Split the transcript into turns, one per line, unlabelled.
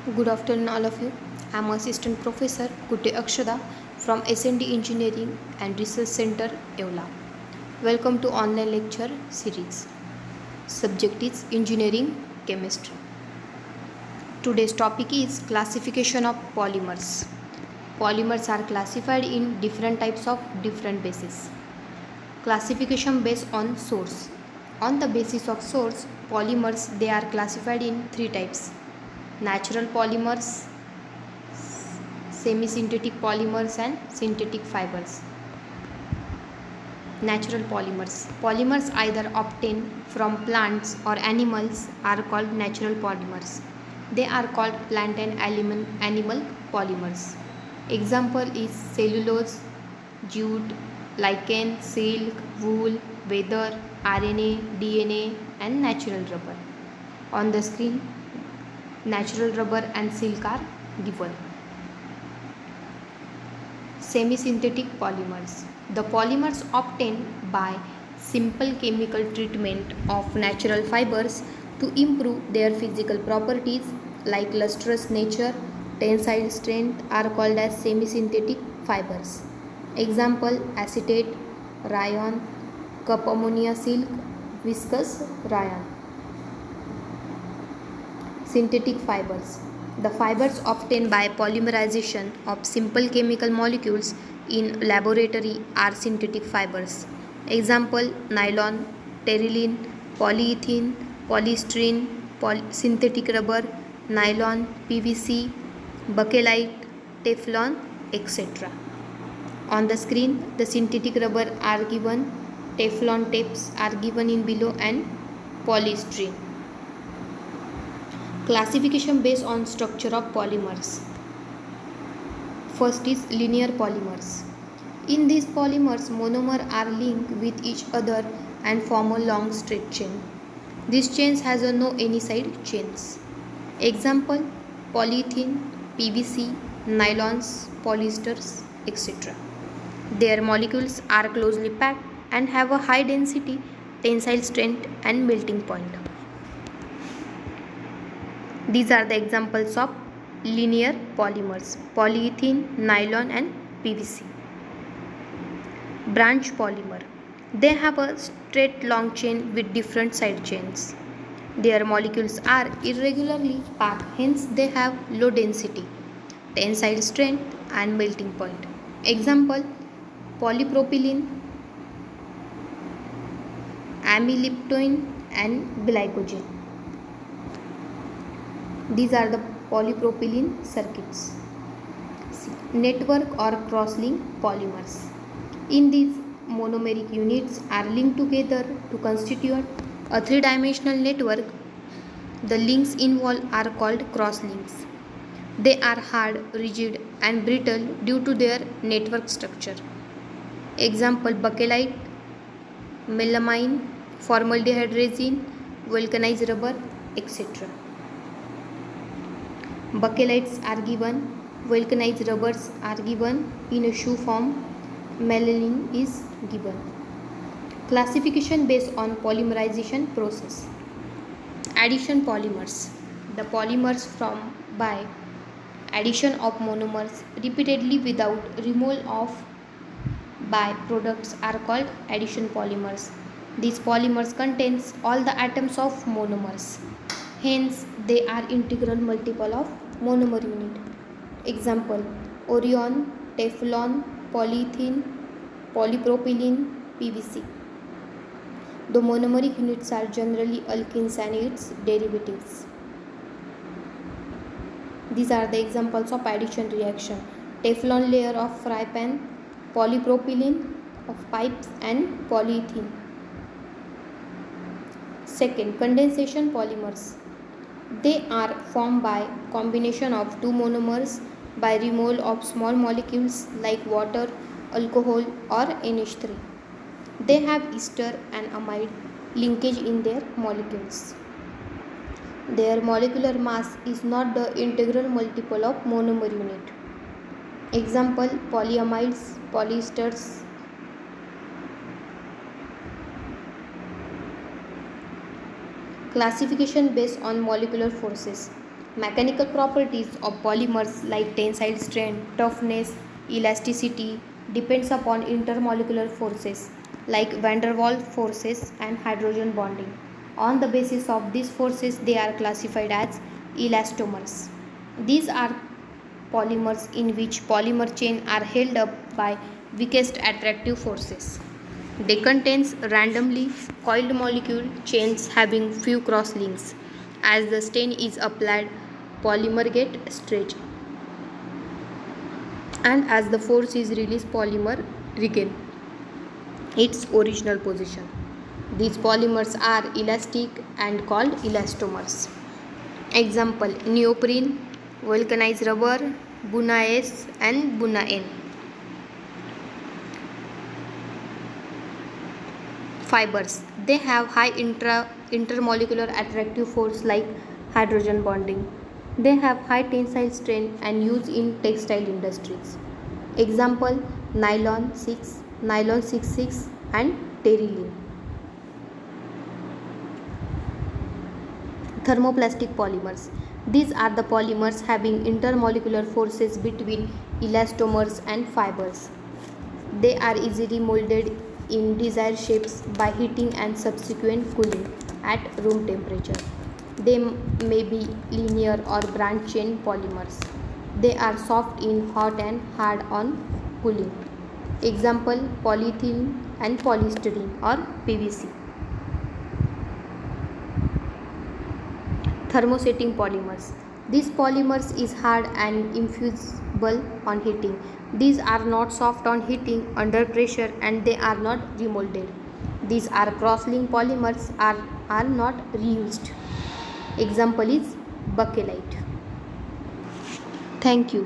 Good afternoon, all of you. I'm Assistant Professor Kutte Akshada from SND Engineering and Research Center, Evla. Welcome to online lecture series. Subject is Engineering Chemistry. Today's topic is classification of polymers. Polymers are classified in different types of different bases. Classification based on source. On the basis of source, polymers they are classified in three types: natural polymers, semi-synthetic polymers and synthetic fibers. Natural polymers. Polymers either obtained from plants or animals are called natural polymers. They are called plant and animal polymers. Example is cellulose, jute, lichen, silk, wool, leather, RNA, DNA and natural rubber. On the screen, natural rubber and silk are given. Semi-synthetic polymers. The polymers obtained by simple chemical treatment of natural fibers to improve their physical properties like lustrous nature, tensile strength are called as semi-synthetic fibers. Example acetate, rayon, cup ammonia silk, viscose rayon. Synthetic fibers. The fibers obtained by polymerization of simple chemical molecules in laboratory are synthetic fibers. Example nylon, terylene, polyethylene, polystyrene, synthetic rubber, nylon, PVC, bakelite, Teflon, etc. On the screen, the synthetic rubber are given, Teflon tapes are given in below and polystyrene. Classification based on structure of polymers. First is linear polymers. In these polymers, monomers are linked with each other and form a long straight chain. These chains has no any side chains. Example polyethylene, PVC, nylons, polyesters, etc. Their molecules are closely packed and have a high density, tensile strength and melting point. These are the examples of linear polymers: polyethylene, nylon and PVC. Branch polymer. They have a straight long chain with different side chains. Their molecules are irregularly packed, hence they have low density, tensile strength and melting point. Example polypropylene, amyliptoin and glycogen. These are the polypropylene circuits. Network or cross-link polymers. In these, monomeric units are linked together to constitute a three-dimensional network. The links involved are called cross-links. They are hard, rigid and brittle due to their network structure. Example bakelite, melamine, formaldehyde resin, vulcanized rubber, etc. Bakelites are given, vulcanized rubbers are given, in a shoe form, melamine is given. Classification based on polymerization process. Addition polymers. The polymers formed by addition of monomers repeatedly without removal of byproducts are called addition polymers. These polymers contains all the atoms of monomers. Hence, they are integral multiple of monomer unit. Example Orion, Teflon, polyethylene, polypropylene, PVC. The monomeric units are generally alkenes and its derivatives. These are the examples of addition reaction: Teflon layer of fry pan, polypropylene of pipes and polyethylene. Second, condensation polymers. They are formed by combination of two monomers by removal of small molecules like water, alcohol or NH3. They have ester and amide linkage in their molecules. Their molecular mass is not the integral multiple of monomer unit. Example polyamides, polyesters. Classification based on molecular forces. Mechanical properties of polymers like tensile strength, toughness, elasticity depends upon intermolecular forces like van der Waals forces and hydrogen bonding. On the basis of these forces, they are classified as elastomers. These are polymers in which polymer chain are held up by weakest attractive forces. They contain randomly coiled molecule chains having few cross links. As the stain is applied, polymer get stretched, and as the force is released, polymer regain its original position. These polymers are elastic and called elastomers. Example: neoprene, vulcanized rubber, Buna S and Buna N. Fibers. They have high intermolecular attractive force like hydrogen bonding. They have high tensile strength and use in textile industries. Example: nylon 6, nylon 66 and terylene. Thermoplastic polymers. These are the polymers having intermolecular forces between elastomers and fibers. They are easily molded in desired shapes by heating and subsequent cooling at room temperature. They may be linear or branch chain polymers. They are soft in hot and hard on cooling. Example: polyethylene and polystyrene or PVC. Thermosetting polymers. These polymers is hard and infusible on heating. These are not soft on heating under pressure and they are not remolded. These are cross-linked polymers are not reused. Example is bakelite. Thank you.